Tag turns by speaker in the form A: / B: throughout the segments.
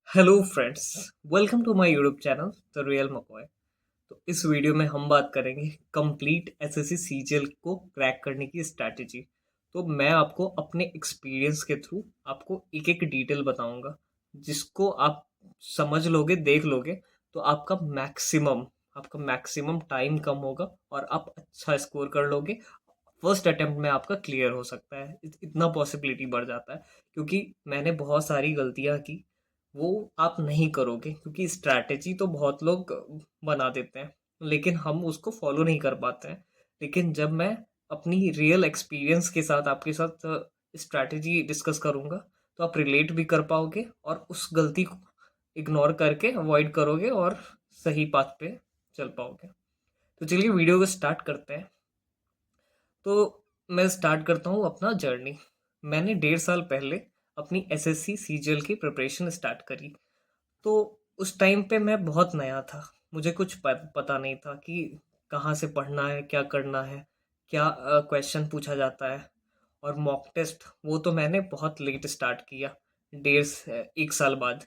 A: Hello friends, welcome to my YouTube channel the real McCoy. तो इस video में हम बात करेंगे कंप्लीट एसएससी सीजीएल को क्रैक करने की स्ट्रैटेजी। तो मैं आपको अपने एक्सपीरियंस के थ्रू आपको एक एक डिटेल बताऊंगा, जिसको आप समझ लोगे, देख लोगे, तो आपका मैक्सिमम टाइम कम होगा और आप अच्छा स्कोर कर लोगे। फर्स्ट अटेम्प्ट में आपका क्लियर हो सकता है, इतना पॉसिबिलिटी बढ़ जाता है। क्योंकि मैंने बहुत सारी गलतियां की, वो आप नहीं करोगे, क्योंकि स्ट्रैटेजी तो बहुत लोग बना देते हैं, लेकिन हम उसको फॉलो नहीं कर पाते हैं। लेकिन जब मैं अपनी रियल एक्सपीरियंस के साथ आपके साथ स्ट्रैटेजी डिस्कस करूंगा, तो आप रिलेट भी कर पाओगे और उस गलती को इग्नोर करके अवॉइड करोगे और सही पाथ पे चल पाओगे। तो चलिए वीडियो को स्टार्ट करते हैं। तो मैं स्टार्ट करता हूँ अपना जर्नी। मैंने 1.5 साल पहले अपनी एसएससी सीजीएल की प्रिपरेशन स्टार्ट करी। तो उस टाइम पे मैं बहुत नया था, मुझे कुछ पता नहीं था कि कहाँ से पढ़ना है, क्या करना है, क्या क्वेश्चन पूछा जाता है। और मॉक टेस्ट वो तो मैंने बहुत लेट स्टार्ट किया, 1 साल बाद।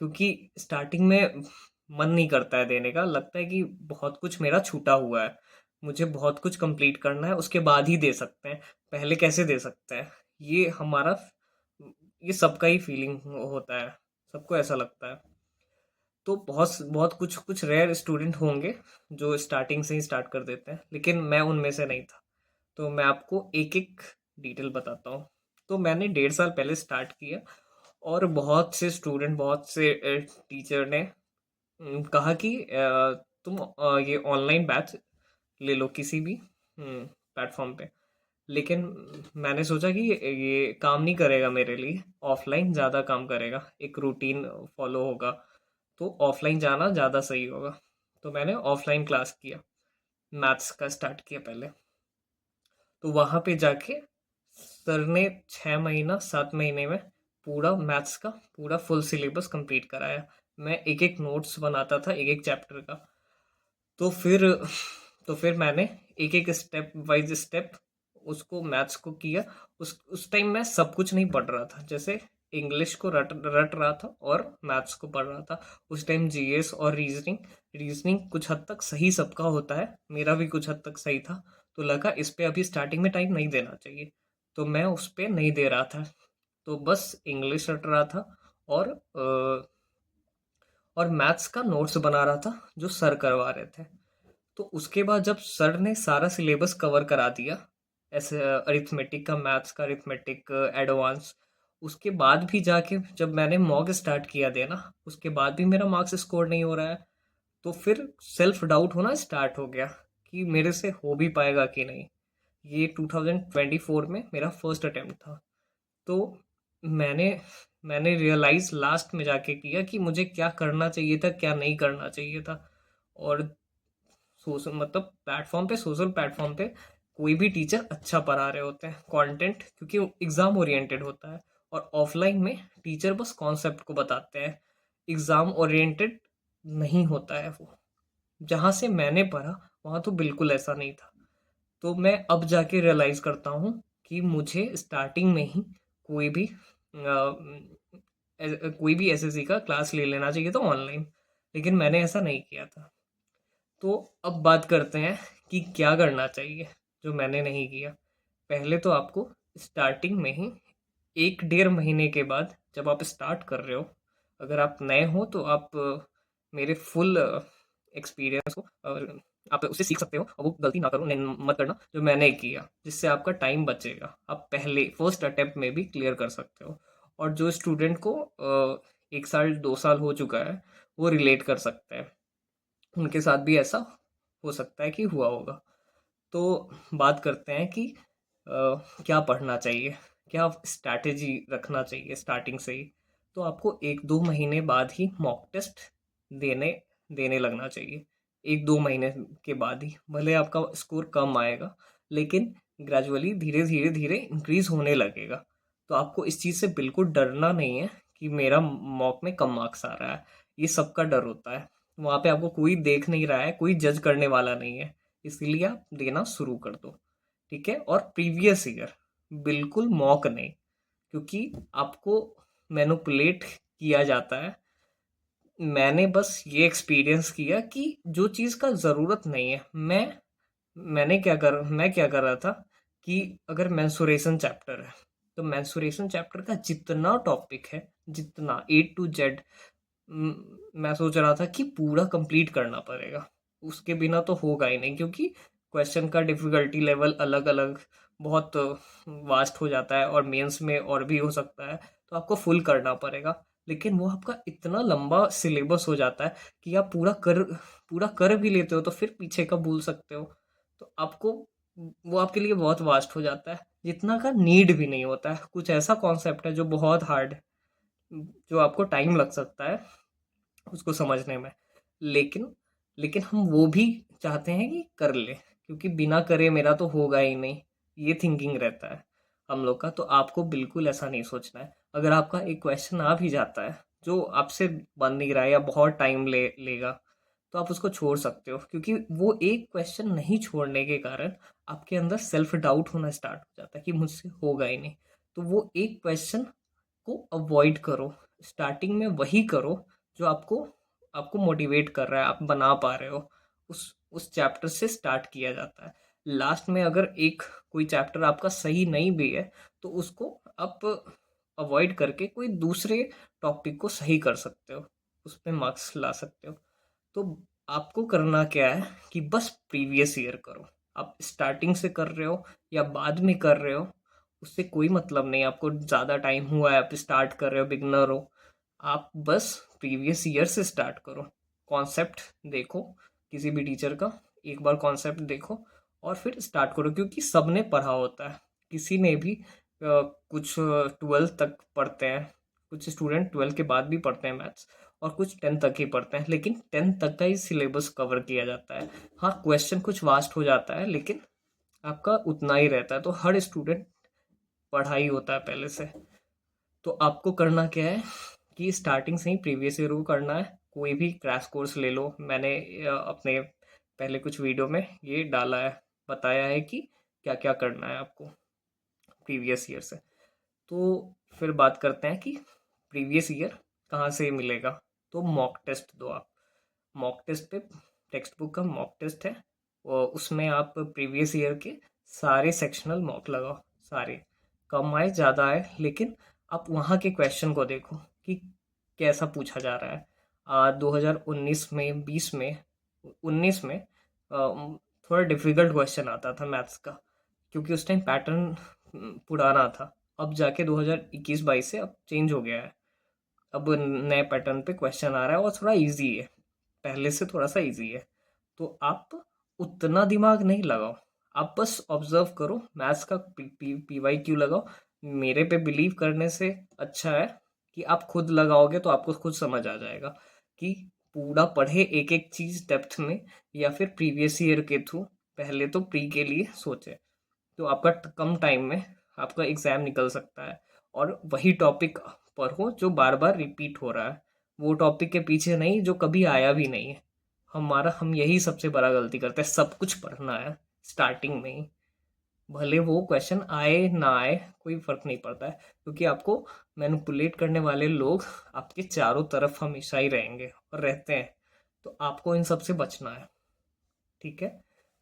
A: क्योंकि स्टार्टिंग में मन नहीं करता है देने का, लगता है कि बहुत कुछ मेरा छूटा हुआ है, मुझे बहुत कुछ कंप्लीट करना है, उसके बाद ही दे सकते हैं, पहले कैसे दे सकते हैं। ये हमारा ये सबका ही फीलिंग होता है, सबको ऐसा लगता है। तो बहुत बहुत कुछ कुछ रेयर स्टूडेंट होंगे जो स्टार्टिंग से ही स्टार्ट कर देते हैं, लेकिन मैं उनमें से नहीं था। तो मैं आपको एक एक डिटेल बताता हूँ। तो मैंने 1.5 साल पहले स्टार्ट किया, और बहुत से स्टूडेंट, बहुत से टीचर ने कहा कि तुम ये ऑनलाइन बैच ले लो किसी भी प्लेटफॉर्म पे। लेकिन मैंने सोचा कि ये काम नहीं करेगा मेरे लिए, ऑफलाइन ज़्यादा काम करेगा, एक रूटीन फॉलो होगा, तो ऑफलाइन जाना ज़्यादा सही होगा। तो मैंने ऑफलाइन क्लास किया, मैथ्स का स्टार्ट किया पहले। तो वहाँ पे जाके सर ने 6 महीना 7 महीने में पूरा मैथ्स का पूरा फुल सिलेबस कंप्लीट कराया। मैं एक एक नोट्स बनाता था, एक एक चैप्टर का। तो फिर तो फिर मैंने एक एक स्टेप वाइज स्टेप उसको मैथ्स को किया। उस टाइम मैं सब कुछ नहीं पढ़ रहा था, जैसे इंग्लिश को रट रट रहा था और मैथ्स को पढ़ रहा था। उस टाइम जीएस और रीजनिंग रीजनिंग कुछ हद तक सही सबका होता है, मेरा भी कुछ हद तक सही था। तो लगा इस पे अभी स्टार्टिंग में टाइम नहीं देना चाहिए, तो मैं उस पे नहीं दे रहा था। तो बस इंग्लिश रट रहा था, और मैथ्स का नोट्स बना रहा था जो सर करवा रहे थे। तो उसके बाद जब सर ने सारा सिलेबस कवर करा दिया, ऐसे अरिथमेटिक का, मैथ्स का अरिथमेटिक एडवांस, उसके बाद भी जाके जब मैंने मॉक स्टार्ट किया देना, उसके बाद भी मेरा मार्क्स स्कोर नहीं हो रहा है। तो फिर सेल्फ डाउट होना स्टार्ट हो गया कि मेरे से हो भी पाएगा कि नहीं। ये 2024 में मेरा फर्स्ट अटेम्प्ट था। तो मैंने मैंने रियलाइज लास्ट में जाके किया कि मुझे क्या करना चाहिए था, क्या नहीं करना चाहिए था। और सोशल मतलब प्लेटफॉर्म पे सोशल प्लेटफॉर्म पे कोई भी टीचर अच्छा पढ़ा रहे होते हैं कंटेंट, क्योंकि एग्जाम ओरिएंटेड होता है। और ऑफलाइन में टीचर बस कॉन्सेप्ट को बताते हैं, एग्जाम ओरिएंटेड नहीं होता है वो। जहाँ से मैंने पढ़ा वहाँ तो बिल्कुल ऐसा नहीं था। तो मैं अब जाके रियलाइज करता हूँ कि मुझे स्टार्टिंग में ही कोई भी एसएससी का क्लास ले लेना चाहिए था ऑनलाइन, लेकिन मैंने ऐसा नहीं किया था। तो अब बात करते हैं कि क्या करना चाहिए, जो मैंने नहीं किया। पहले तो आपको स्टार्टिंग में ही 1 डेढ़ महीने के बाद, जब आप स्टार्ट कर रहे हो, अगर आप नए हो तो आप मेरे फुल एक्सपीरियंस को आप उससे सीख सकते हो, और वो गलती ना करो, नहीं मत करना जो मैंने किया, जिससे आपका टाइम बचेगा, आप पहले फर्स्ट अटेम्प्ट में भी क्लियर कर सकते हो। और जो स्टूडेंट को 1 साल 2 साल हो चुका है, वो रिलेट कर सकते हैं, उनके साथ भी ऐसा हो सकता है कि हुआ होगा। तो बात करते हैं कि क्या पढ़ना चाहिए, क्या स्ट्रैटेजी रखना चाहिए स्टार्टिंग से ही। तो आपको 1 2 महीने बाद ही मॉक टेस्ट देने देने लगना चाहिए। 1 2 महीने के बाद ही भले आपका स्कोर कम आएगा, लेकिन ग्रेजुअली धीरे धीरे धीरे इंक्रीज होने लगेगा। तो आपको इस चीज़ से बिल्कुल डरना नहीं है कि मेरा मॉक में कम मार्क्स आ रहा है। ये सबका डर होता है, वहाँ पे आपको कोई देख नहीं रहा है, कोई जज करने वाला नहीं है, इसीलिए आप देना शुरू कर दो। ठीक है, और प्रीवियस ईयर बिल्कुल मॉक नहीं, क्योंकि आपको मैनिपुलेट किया जाता है मैंने बस ये एक्सपीरियंस किया कि जो चीज़ का ज़रूरत नहीं है, मैं क्या कर रहा था कि अगर मेंस्ट्रुएशन चैप्टर है, तो मेंस्ट्रुएशन चैप्टर का जितना टॉपिक है, जितना ए टू जेड, मैं सोच रहा था कि पूरा कंप्लीट करना पड़ेगा। उसके बिना तो होगा ही नहीं, क्योंकि क्वेश्चन का डिफ़िकल्टी लेवल अलग-अलग बहुत वास्ट हो जाता है, और मेंस में और भी हो सकता है, तो आपको फुल करना पड़ेगा। लेकिन वो आपका इतना लंबा सिलेबस हो जाता है कि आप पूरा कर भी लेते हो तो फिर पीछे का भूल सकते हो। तो आपको वो आपके लिए बहुत वास्ट हो जाता है, जितना का नीड भी नहीं होता है। कुछ ऐसा कॉन्सेप्ट है जो बहुत हार्ड है, जो आपको टाइम लग सकता है उसको समझने में। लेकिन लेकिन हम वो भी चाहते हैं कि कर ले, क्योंकि बिना करे मेरा तो होगा ही नहीं, ये थिंकिंग रहता है हम लोग का। तो आपको बिल्कुल ऐसा नहीं सोचना है। अगर आपका एक क्वेश्चन आ भी जाता है जो आपसे बन नहीं रहा है या बहुत टाइम लेगा, तो आप उसको छोड़ सकते हो, क्योंकि वो एक क्वेश्चन नहीं छोड़ने के कारण आपके अंदर सेल्फ डाउट होना स्टार्ट हो जाता है कि मुझसे होगा ही नहीं। तो वो एक क्वेश्चन को अवॉइड करो, स्टार्टिंग में वही करो जो आपको आपको मोटिवेट कर रहा है, आप बना पा रहे हो। उस चैप्टर से स्टार्ट किया जाता है। लास्ट में अगर एक कोई चैप्टर आपका सही नहीं भी है, तो उसको आप अवॉइड करके कोई दूसरे टॉपिक को सही कर सकते हो, उस पे मार्क्स ला सकते हो। तो आपको करना क्या है कि बस प्रीवियस ईयर करो। आप स्टार्टिंग से कर रहे हो या बाद में कर रहे हो, उससे कोई मतलब नहीं। आपको ज़्यादा टाइम हुआ है, आप स्टार्ट कर रहे हो, बिगनर हो, आप बस प्रीवियस ईयर से स्टार्ट करो। कॉन्सेप्ट देखो किसी भी टीचर का, एक बार कॉन्सेप्ट देखो और फिर स्टार्ट करो, क्योंकि सबने पढ़ा होता है। किसी ने भी कुछ 12th तक पढ़ते हैं, कुछ स्टूडेंट 12th के बाद भी पढ़ते हैं मैथ्स, और कुछ 10th तक ही पढ़ते हैं, लेकिन 10th तक का ही सिलेबस कवर किया जाता है। हाँ, क्वेश्चन कुछ वास्ट हो जाता है, लेकिन आपका उतना ही रहता है। तो हर स्टूडेंट पढ़ा ही होता है पहले से। तो आपको करना क्या है कि स्टार्टिंग से ही प्रीवियस ईयर को करना है। कोई भी क्रैश कोर्स ले लो, मैंने अपने पहले कुछ वीडियो में ये डाला है, बताया है कि क्या क्या करना है आपको प्रीवियस ईयर से। तो फिर बात करते हैं कि प्रीवियस ईयर कहाँ से मिलेगा। तो मॉक टेस्ट दो आप। मॉक टेस्ट पे टेक्स्ट बुक का मॉक टेस्ट है, और उसमें आप प्रीवियस ईयर के सारे सेक्शनल मॉक लगाओ, सारे। कम आए ज़्यादा आए, लेकिन आप वहाँ के क्वेश्चन को देखो कि कैसा पूछा जा रहा है। 2019 में, 20 में, 19 में थोड़ा डिफिकल्ट क्वेश्चन आता था मैथ्स का, क्योंकि उस टाइम पैटर्न पुराना था। अब जाके 2021-22 से अब चेंज हो गया है। अब नए पैटर्न पे क्वेश्चन आ रहा है और थोड़ा इजी है, पहले से थोड़ा सा इजी है। तो आप उतना दिमाग नहीं लगाओ, आप बस ऑब्जर्व करो, मैथ्स का पीवाई क्यू लगाओ। मेरे पे बिलीव करने से अच्छा है कि आप खुद लगाओगे तो आपको खुद समझ आ जाएगा कि पूरा पढ़े एक एक चीज डेप्थ में, या फिर प्रीवियस ईयर के थ्रू पहले तो प्री के लिए सोचे। तो आपका कम टाइम में आपका एग्जाम निकल सकता है, और वही टॉपिक पर हो जो बार बार रिपीट हो रहा है, वो टॉपिक के पीछे नहीं जो कभी आया भी नहीं है। हम यही सबसे बड़ा गलती करते हैं, सब कुछ पढ़ना है स्टार्टिंग में ही। भले वो क्वेश्चन आए ना आए, कोई फर्क नहीं पड़ता है, क्योंकि आपको मैनिपुलेट करने वाले लोग आपके चारों तरफ हमेशा ही रहेंगे और रहते हैं। तो आपको इन सब से बचना है, ठीक है।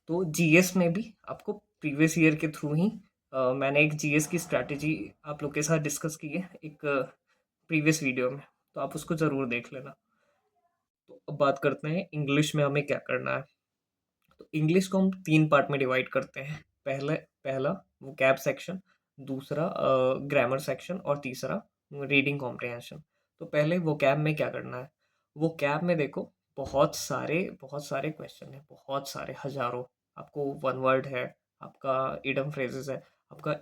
A: तो जीएस में भी आपको प्रीवियस ईयर के थ्रू ही मैंने एक जीएस की स्ट्रैटेजी आप लोग के साथ डिस्कस की है एक प्रीवियस वीडियो में, तो आप उसको ज़रूर देख लेना। तो अब बात करते हैं इंग्लिश में हमें क्या करना है। तो इंग्लिश को हम 3 पार्ट में डिवाइड करते हैं। पहला वोकैब सेक्शन, दूसरा ग्रामर सेक्शन, और तीसरा रीडिंग कॉम्प्रिहेंशन। तो पहले वोकैब में क्या करना है। वोकैब में देखो, बहुत सारे क्वेश्चन हैं, बहुत सारे, हज़ारों। आपको वन वर्ड है, आपका इडम फ्रेजेस है, आपका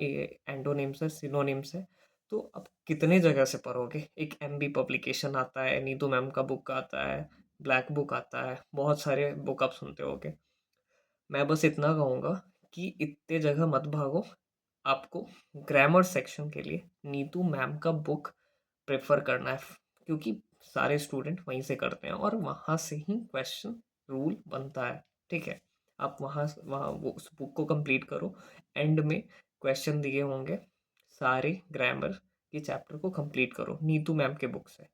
A: एंटोनिम्स है, सिनोनिम्स है। तो आप कितने जगह से पढ़ोगे। एक एमबी पब्लिकेशन आता है, नीतू मैम का बुक आता है, ब्लैक बुक आता है, बहुत सारे बुक आप सुनते होगे। मैं बस इतना कहूँगा कि इतने जगह मत भागो। आपको ग्रामर सेक्शन के लिए नीतू मैम का बुक प्रेफर करना है, क्योंकि सारे स्टूडेंट वहीं से करते हैं और वहाँ से ही क्वेश्चन रूल बनता है, ठीक है। आप वहाँ वो उस बुक को कंप्लीट करो। एंड में क्वेश्चन दिए होंगे, सारे ग्रामर के चैप्टर को कंप्लीट करो नीतू मैम के बुक से,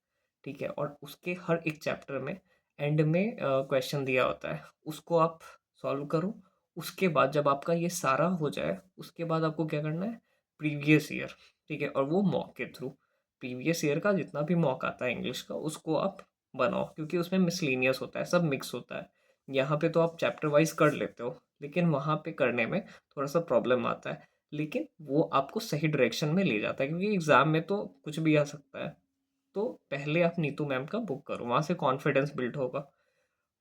A: ठीक है? और उसके हर एक चैप्टर में एंड में क्वेश्चन दिया होता है, उसको आप सॉल्व करो। उसके बाद जब आपका ये सारा हो जाए, उसके बाद आपको क्या करना है, प्रीवियस ईयर, ठीक है? और वो मॉक के थ्रू प्रीवियस ईयर का जितना भी मॉक आता है इंग्लिश का, उसको आप बनाओ, क्योंकि उसमें मिसलेनियस होता है, सब मिक्स होता है। यहाँ पे तो आप चैप्टर वाइज कर लेते हो, लेकिन वहाँ पे करने में थोड़ा सा प्रॉब्लम आता है, लेकिन वो आपको सही डायरेक्शन में ले जाता है, क्योंकि एग्जाम में तो कुछ भी आ सकता है। तो पहले आप नीतू मैम का बुक करो, वहाँ से कॉन्फिडेंस बिल्ड होगा।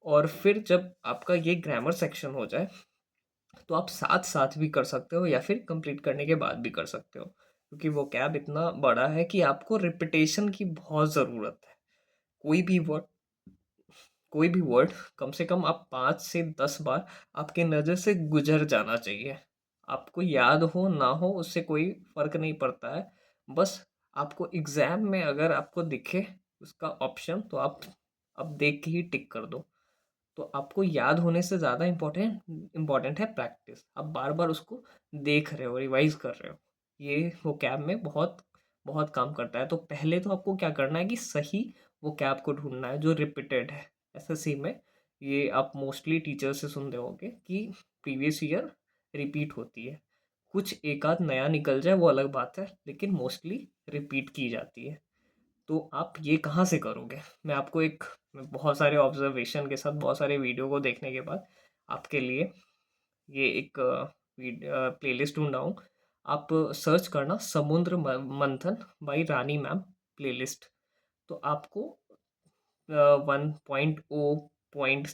A: और फिर जब आपका ये ग्रामर सेक्शन हो जाए, तो आप साथ साथ भी कर सकते हो या फिर कंप्लीट करने के बाद भी कर सकते हो, क्योंकि वो कैब इतना बड़ा है कि आपको रिपीटेशन की बहुत ज़रूरत है। कोई भी वर्ड कोई भी वर्ड कम से कम आप 5 से 10 बार आपके नज़र से गुजर जाना चाहिए। आपको याद हो ना हो उससे कोई फ़र्क नहीं पड़ता है। बस आपको एग्ज़ाम में अगर आपको दिखे उसका ऑप्शन, तो आप देख के ही टिक कर दो। तो आपको याद होने से ज़्यादा इम्पोर्टेंट है प्रैक्टिस। आप बार-बार उसको देख रहे हो, रिवाइज़ कर रहे हो। ये वोकैब में बहुत बहुत काम करता है। तो पहले तो आपको क्या करना है कि सही वोकैब को ढूँढना है जो रिपीटेड है। एसएससी में ये आप मोस्टली टीचर से सुनते होंगे कि प्रीवियस ईयर रिपीट होती है। कुछ एक आध नया निकल जाए वो अलग बात है, लेकिन मोस्टली रिपीट की जाती है। तो आप ये कहाँ से करोगे? मैं बहुत सारे ऑब्जर्वेशन के साथ बहुत सारे वीडियो को देखने के बाद आपके लिए ये एक प्लेलिस्ट ढूँढा हूँ। आप सर्च करना समुद्र मंथन बाय रानी मैम प्लेलिस्ट। तो आपको 1.0 पॉइंट,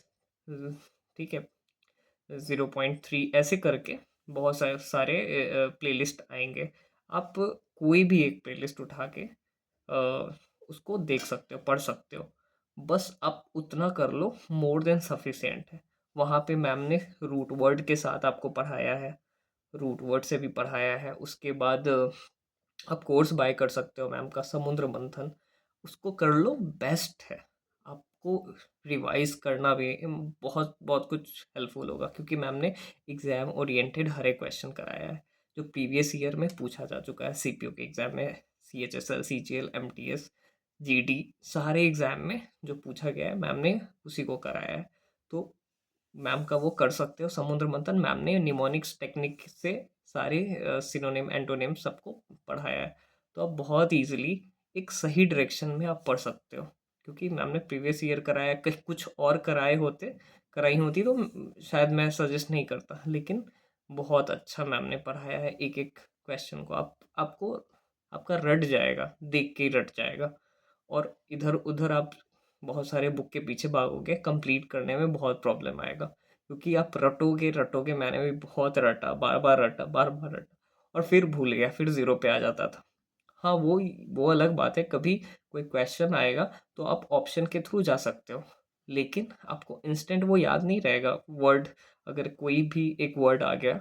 A: ठीक है, 0.3 ऐसे करके बहुत सारे प्लेलिस्ट आएँगे। आप कोई भी एक प्लेलिस्ट उठा के उसको देख सकते हो, पढ़ सकते हो। बस आप उतना कर लो, मोर देन सफिशिएंट है। वहाँ पे मैम ने रूट वर्ड के साथ आपको पढ़ाया है, रूट वर्ड से भी पढ़ाया है। उसके बाद आप कोर्स बाय कर सकते हो मैम का, समुद्र मंथन। उसको कर लो, बेस्ट है। आपको रिवाइज करना भी बहुत बहुत कुछ हेल्पफुल होगा, क्योंकि मैम ने एग्जाम ओरिएंटेड हर एक क्वेश्चन कराया है जो प्रीवियस ईयर में पूछा जा चुका है सीपीयू के एग्जाम में। सीएचएसएल, सीजीएल, एमटीएस, जीडी, सारे एग्जाम में जो पूछा गया है मैम ने उसी को कराया है। तो मैम का वो कर सकते हो समुद्र मंथन। मैम ने निमोनिक्स टेक्निक से सारे सिनोनिम एंटोनिम सबको पढ़ाया है। तो आप बहुत इजीली एक सही डायरेक्शन में आप पढ़ सकते हो, क्योंकि मैम ने प्रीवियस ईयर कराया। कहीं कुछ और कराई होती तो शायद मैं सजेस्ट नहीं करता, लेकिन बहुत अच्छा मैम ने पढ़ाया है। एक एक क्वेश्चन को आपको आपका रट जाएगा, देख के ही रट जाएगा। और इधर उधर आप बहुत सारे बुक के पीछे भागोगे, कंप्लीट करने में बहुत प्रॉब्लम आएगा, क्योंकि आप रटोगे रटोगे। मैंने भी बहुत रटा, बार बार रटा, बार बार रटा, और फिर भूल गया, फिर ज़ीरो पे आ जाता था। हाँ, वो अलग बात है, कभी कोई क्वेश्चन आएगा तो आप ऑप्शन के थ्रू जा सकते हो, लेकिन आपको इंस्टेंट वो याद नहीं रहेगा वर्ड। अगर कोई भी एक वर्ड आ गया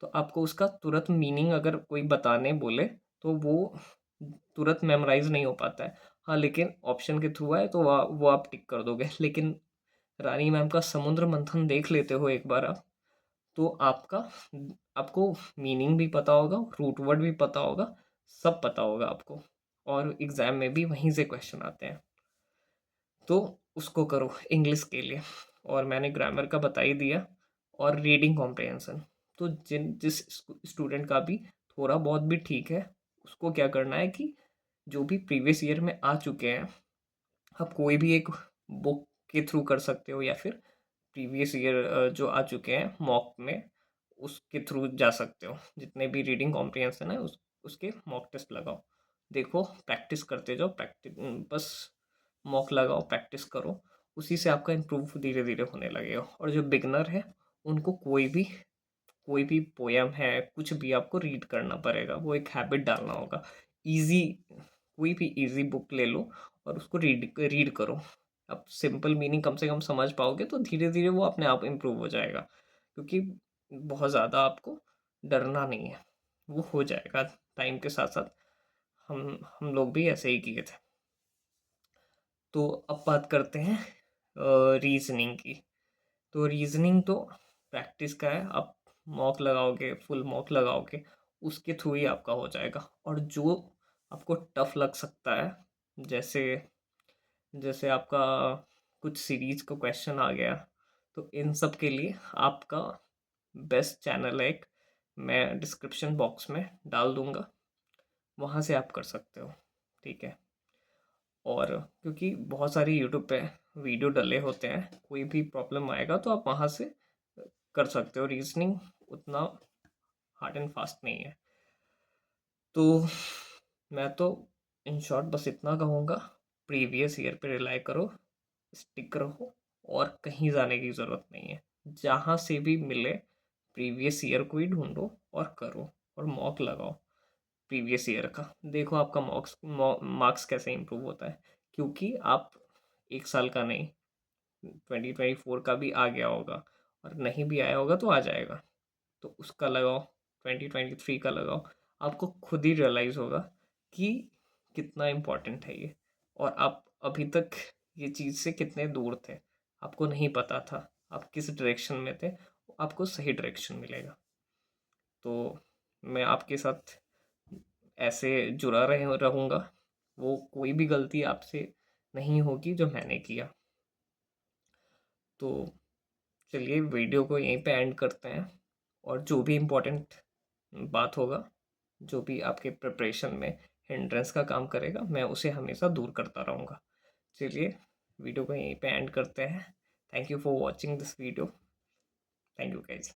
A: तो आपको उसका तुरंत मीनिंग अगर कोई बताने बोले तो वो तुरंत मेमोराइज नहीं हो पाता है। हाँ, लेकिन ऑप्शन के थ्रू आए तो वो आप टिक कर दोगे। लेकिन रानी मैम का समुद्र मंथन देख लेते हो एक बार आप, तो आपको मीनिंग भी पता होगा, रूट वर्ड भी पता होगा, सब पता होगा आपको। और एग्ज़ाम में भी वहीं से क्वेश्चन आते हैं। तो उसको करो इंग्लिश के लिए। और मैंने ग्रामर का बता ही दिया। और रीडिंग कॉम्प्रिहेंशन तो जिस स्टूडेंट का भी थोड़ा बहुत भी ठीक है, उसको क्या करना है कि जो भी प्रीवियस ईयर में आ चुके हैं, आप कोई भी एक बुक के थ्रू कर सकते हो, या फिर प्रीवियस ईयर जो आ चुके हैं मॉक में, उसके थ्रू जा सकते हो। जितने भी रीडिंग कॉम्प्रिहेंशन है उसके मॉक टेस्ट लगाओ, देखो, प्रैक्टिस करते जाओ। बस मॉक लगाओ, प्रैक्टिस करो, उसी से आपका इम्प्रूव धीरे धीरे होने लगेगा। और जो बिगनर है उनको कोई भी पोयम है, कुछ भी आपको रीड करना पड़ेगा, वो एक हैबिट डालना होगा। ईजी कोई भी ईजी बुक ले लो और उसको रीड रीड करो। आप सिंपल मीनिंग कम से कम समझ पाओगे तो धीरे धीरे वो अपने आप इम्प्रूव हो जाएगा, क्योंकि बहुत ज़्यादा आपको डरना नहीं है, वो हो जाएगा टाइम के साथ साथ। हम लोग भी ऐसे ही किए थे। तो अब बात करते हैं रीजनिंग की। तो रीजनिंग तो प्रैक्टिस का है, आप मॉक लगाओगे, फुल मॉक लगाओगे, उसके थ्रू ही आपका हो जाएगा। और जो आपको टफ लग सकता है, जैसे जैसे आपका कुछ सीरीज का क्वेश्चन आ गया, तो इन सब के लिए आपका बेस्ट चैनल है एक, मैं डिस्क्रिप्शन बॉक्स में डाल दूंगा, वहाँ से आप कर सकते हो। ठीक है। और क्योंकि बहुत सारी यूट्यूब पे वीडियो डले होते हैं, कोई भी प्रॉब्लम आएगा तो आप वहाँ से कर सकते हो। रीजनिंग उतना हार्ड एंड फास्ट नहीं है। तो मैं तो इन शॉर्ट बस इतना कहूँगा, प्रीवियस ईयर पे रिलाई करो, स्टिक रहो, और कहीं जाने की ज़रूरत नहीं है। जहाँ से भी मिले प्रीवियस ईयर को ही ढूंढो और करो, और मॉक लगाओ प्रीवियस ईयर का। देखो आपका मार्क्स कैसे इम्प्रूव होता है, क्योंकि आप एक साल का नहीं, 2024 का भी आ गया होगा, और नहीं भी आया होगा तो आ जाएगा, तो उसका लगाओ, 2023 का लगाओ। आपको खुद ही रियलाइज़ होगा कि कितना इम्पोर्टेंट है ये, और आप अभी तक ये चीज़ से कितने दूर थे, आपको नहीं पता था आप किस डायरेक्शन में थे, आपको सही डायरेक्शन मिलेगा। तो मैं आपके साथ ऐसे जुड़ा रहूँगा, वो कोई भी गलती आपसे नहीं होगी जो मैंने किया। तो चलिए वीडियो को यहीं पे एंड करते हैं, और जो भी इम्पोर्टेंट बात होगा, जो भी आपके प्रिपरेशन में हिंड्रेंस का काम करेगा, मैं उसे हमेशा दूर करता रहूँगा। चलिए वीडियो को यहीं पे एंड करते हैं। Thank you for watching this video. Thank you guys.